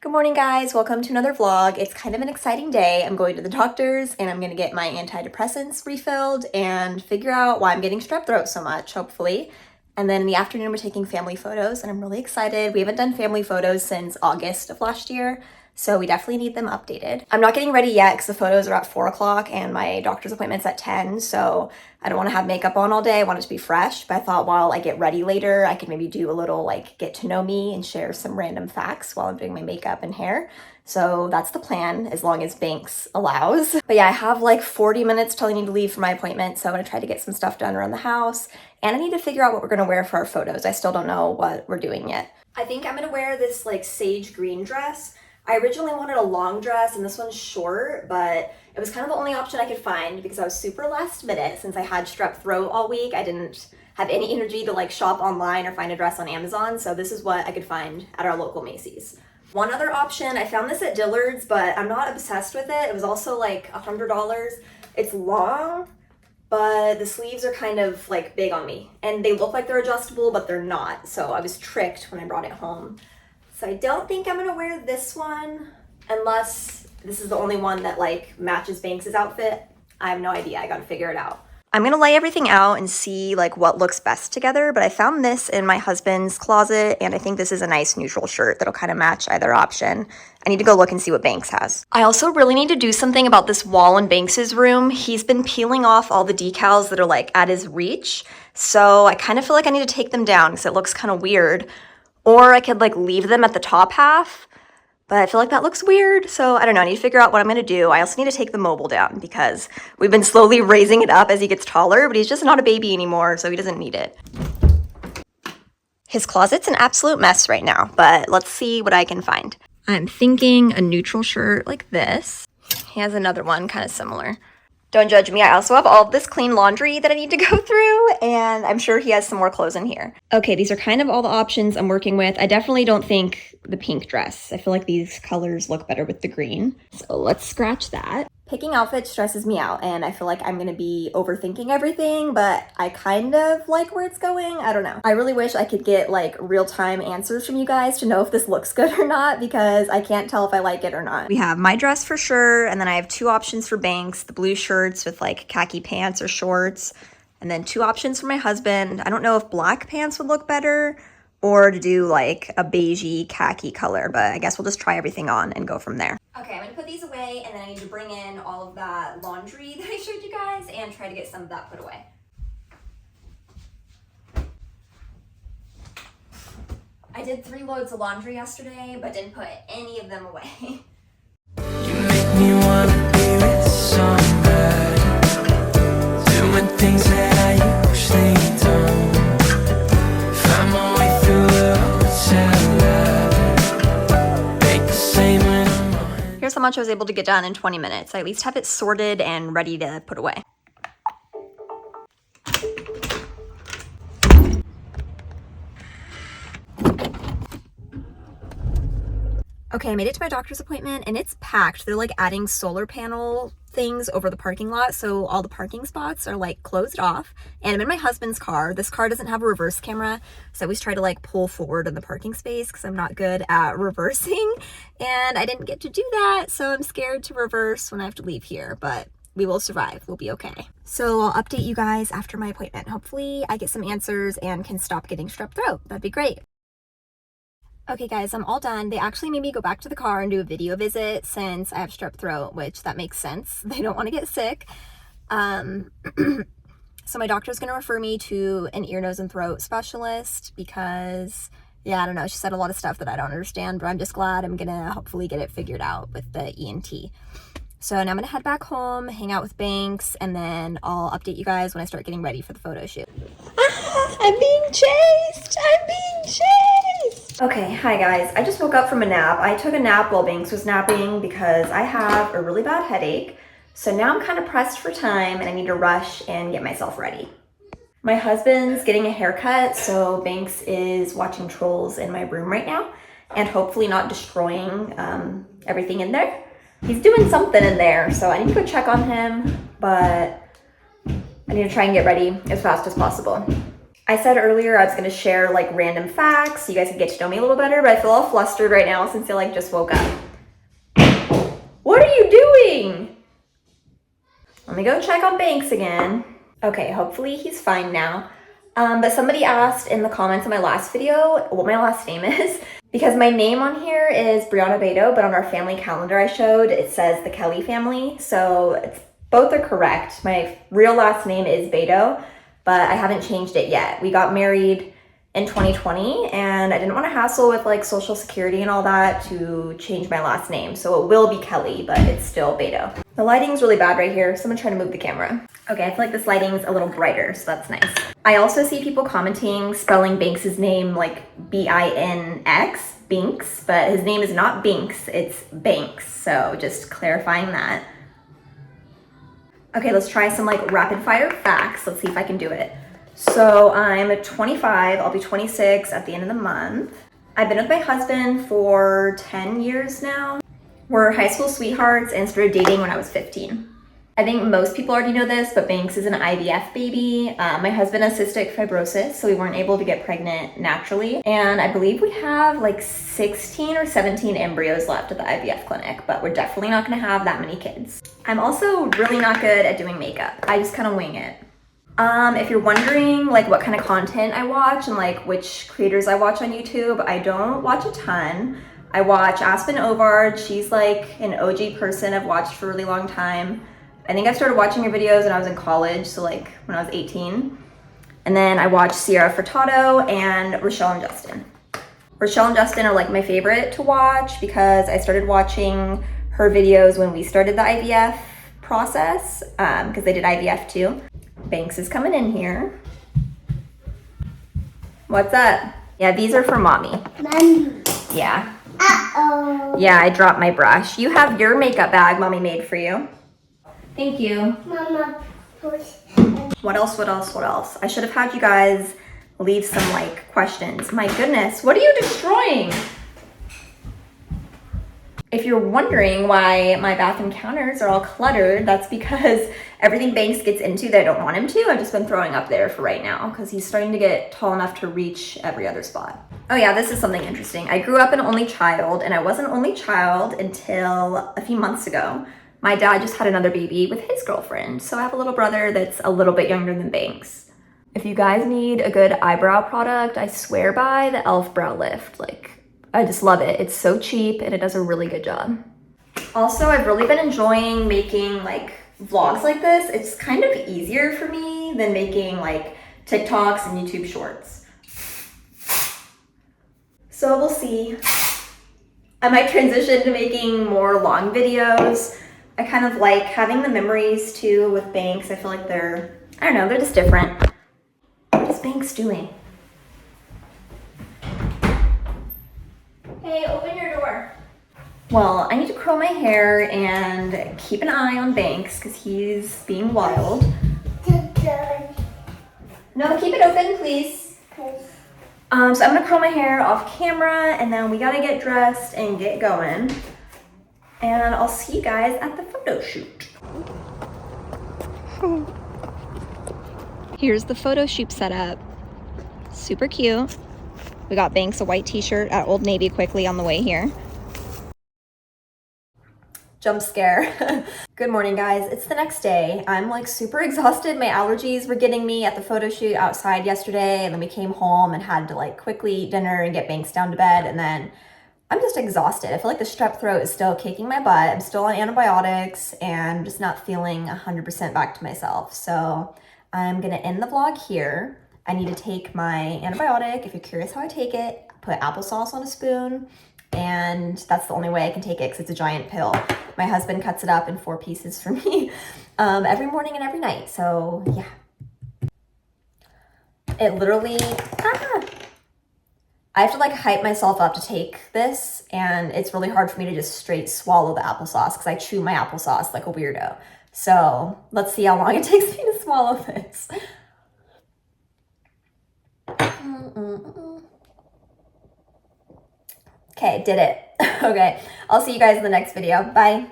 Good morning, guys. Welcome to another vlog. It's kind of an exciting day. I'm going to the doctor's and I'm going to get my antidepressants refilled and figure out why I'm getting strep throat so much, hopefully. And then in the afternoon, we're taking family photos and I'm really excited. We haven't done family photos since August of last year, so we definitely need them updated. I'm not getting ready yet because the photos are at 4 o'clock and my doctor's appointment's at 10, so I don't want to have makeup on all day. I want it to be fresh, but I thought while I get ready later, I could maybe do a little like get to know me and share some random facts while I'm doing my makeup and hair. So that's the plan, as long as Banks allows. But yeah, I have like 40 minutes till I need to leave for my appointment, so I'm gonna try to get some stuff done around the house. And I need to figure out what we're gonna wear for our photos. I still don't know what we're doing yet. I think I'm gonna wear this like sage green dress. I originally wanted a long dress and this one's short, but it was kind of the only option I could find because I was super last minute since I had strep throat all week. I didn't have any energy to like shop online or find a dress on Amazon, so this is what I could find at our local Macy's. One other option, I found this at Dillard's, but I'm not obsessed with it. It was also like $100. It's long, but the sleeves are kind of like big on me. And they look like they're adjustable, but they're not. So I was tricked when I brought it home. So I don't think I'm gonna wear this one unless this is the only one that like matches Banks's outfit. I have no idea, I gotta figure it out. I'm gonna lay everything out and see like what looks best together, but I found this in my husband's closet and I think this is a nice neutral shirt that'll kind of match either option. I need to go look and see what Banks has. I also really need to do something about this wall in Banks's room. He's been peeling off all the decals that are like at his reach. So I kind of feel like I need to take them down because it looks kind of weird. Or I could like leave them at the top half, but I feel like that looks weird. So I don't know, I need to figure out what I'm gonna do. I also need to take the mobile down because we've been slowly raising it up as he gets taller, but he's just not a baby anymore, so he doesn't need it. His closet's an absolute mess right now, but let's see what I can find. I'm thinking a neutral shirt like this. He has another one kind of similar. Don't judge me, I also have all of this clean laundry that I need to go through, and I'm sure he has some more clothes in here. Okay, these are kind of all the options I'm working with. I definitely don't think the pink dress. I feel like these colors look better with the green. So let's scratch that. Picking outfits stresses me out, and I feel like I'm gonna be overthinking everything, but I kind of like where it's going. I don't know. I really wish I could get like real-time answers from you guys to know if this looks good or not, because I can't tell if I like it or not. We have my dress for sure, and then I have two options for Banks, the blue shirts with like khaki pants or shorts, and then two options for my husband. I don't know if black pants would look better or to do like a beigey khaki color, but I guess we'll just try everything on and go from there. Okay, I'm gonna put these away and then I need to bring in all of that laundry that I showed you guys and try to get some of that put away. I did 3 loads of laundry yesterday, but didn't put any of them away. You make me wanna be with somebody, doing things that I usually don't. Find my way through the hotel, make the same when I'm on. Here's how much I was able to get done in 20 minutes. I at least have it sorted and ready to put away. Okay, I made it to my doctor's appointment and it's packed. They're like adding solar panel things over the parking lot, so all the parking spots are like closed off. And I'm in my husband's car. This car doesn't have a reverse camera, so I always try to like pull forward in the parking space because I'm not good at reversing. And I didn't get to do that, so I'm scared to reverse when I have to leave here, but we will survive. We'll be okay. So I'll update you guys after my appointment. Hopefully I get some answers and can stop getting strep throat. That'd be great. Okay guys, I'm all done. They actually made me go back to the car and do a video visit since I have strep throat, which that makes sense. They don't want to get sick. So my doctor's going to refer me to an ear, nose, and throat specialist because, yeah, I don't know. She said a lot of stuff that I don't understand, but I'm just glad I'm going to hopefully get it figured out with the ENT. So now I'm going to head back home, hang out with Banks, and then I'll update you guys when I start getting ready for the photo shoot. Ah, I'm being chased! I'm being chased! Okay, hi guys. I just woke up from a nap. I took a nap while Banks was napping because I have a really bad headache. So now I'm kind of pressed for time and I need to rush and get myself ready. My husband's getting a haircut, so Banks is watching Trolls in my room right now and hopefully not destroying everything in there. He's doing something in there, so I need to go check on him, but I need to try and get ready as fast as possible. I said earlier I was gonna share like random facts so you guys can get to know me a little better, but I feel all flustered right now since I like just woke up. What are you doing? Let me go check on Banks again. Okay, hopefully he's fine now. But somebody asked in the comments on my last video what my last name is because my name on here is Brianna Beto, but on our family calendar I showed, it says the Kelly family. So both are correct. My real last name is Beto, but I haven't changed it yet. We got married in 2020 and I didn't want to hassle with like social security and all that to change my last name. So it will be Kelly, but it's still Beto. The lighting's really bad right here, so I'm gonna try to move the camera. Okay, I feel like this lighting's a little brighter, so that's nice. I also see people commenting spelling Banks's name like B-I-N-X, Binks, but his name is not Binks, it's Banks. So just clarifying that. Okay, let's try some like rapid fire facts. Let's see if I can do it. So I'm 25, I'll be 26 at the end of the month. I've been with my husband for 10 years now. We're high school sweethearts and started dating when I was 15. I think most people already know this, but Banks is an IVF baby. My husband has cystic fibrosis, so we weren't able to get pregnant naturally. And I believe we have like 16 or 17 embryos left at the IVF clinic, but we're definitely not gonna have that many kids. I'm also really not good at doing makeup. I just kind of wing it. If you're wondering like what kind of content I watch and like which creators I watch on YouTube, I don't watch a ton. I watch Aspen Ovard. She's like an OG person I've watched for a really long time. I think I started watching her videos when I was in college, so like when I was 18. And then I watch Sierra Furtado and Rochelle and Justin. Rochelle and Justin are like my favorite to watch because I started watching her videos when we started the IVF process because they did IVF too. Banks is coming in here. What's up? Yeah, these are for mommy. Mommy. Yeah. Uh-oh. Yeah, I dropped my brush. You have your makeup bag mommy made for you. Thank you. Mama, push. What else? I should have had you guys leave some like questions. My goodness, what are you destroying? If you're wondering why my bathroom counters are all cluttered, that's because everything Banks gets into that I don't want him to, I've just been throwing up there for right now because he's starting to get tall enough to reach every other spot. Oh yeah, this is something interesting. I grew up an only child and I was an only child until a few months ago. My dad just had another baby with his girlfriend, so I have a little brother that's a little bit younger than Banks. If you guys need a good eyebrow product, I swear by the e.l.f. Brow Lift. Like, I just love it. It's so cheap and it does a really good job. Also, I've really been enjoying making like vlogs like this. It's kind of easier for me than making like TikToks and YouTube shorts. So we'll see. I might transition to making more long videos. I kind of like having the memories too with Banks. I feel like they're, I don't know, they're just different. What is Banks doing? Hey, open your door. Well, I need to curl my hair and keep an eye on Banks because he's being wild. No, keep it open, please. So I'm gonna curl my hair off camera and then we gotta get dressed and get going. And I'll see you guys at the photo shoot. Here's the photo shoot setup. Super cute. We got Banks a white t-shirt at Old Navy quickly on the way here. Jump scare. Good morning, guys. It's the next day. I'm like super exhausted. My allergies were getting me at the photo shoot outside yesterday, and then we came home and had to like quickly eat dinner and get Banks down to bed, and then I'm just exhausted. I feel like the strep throat is still kicking my butt. I'm still on antibiotics and I'm just not feeling 100% back to myself. So I'm gonna end the vlog here. I need to take my antibiotic. If you're curious how I take it, put applesauce on a spoon, and that's the only way I can take it because it's a giant pill. My husband cuts it up in 4 pieces for me every morning and every night. So yeah, it literally, I have to like hype myself up to take this, and it's really hard for me to just straight swallow the applesauce because I chew my applesauce like a weirdo. So let's see how long it takes me to swallow this. Okay, did it. Okay, I'll see you guys in the next video. Bye.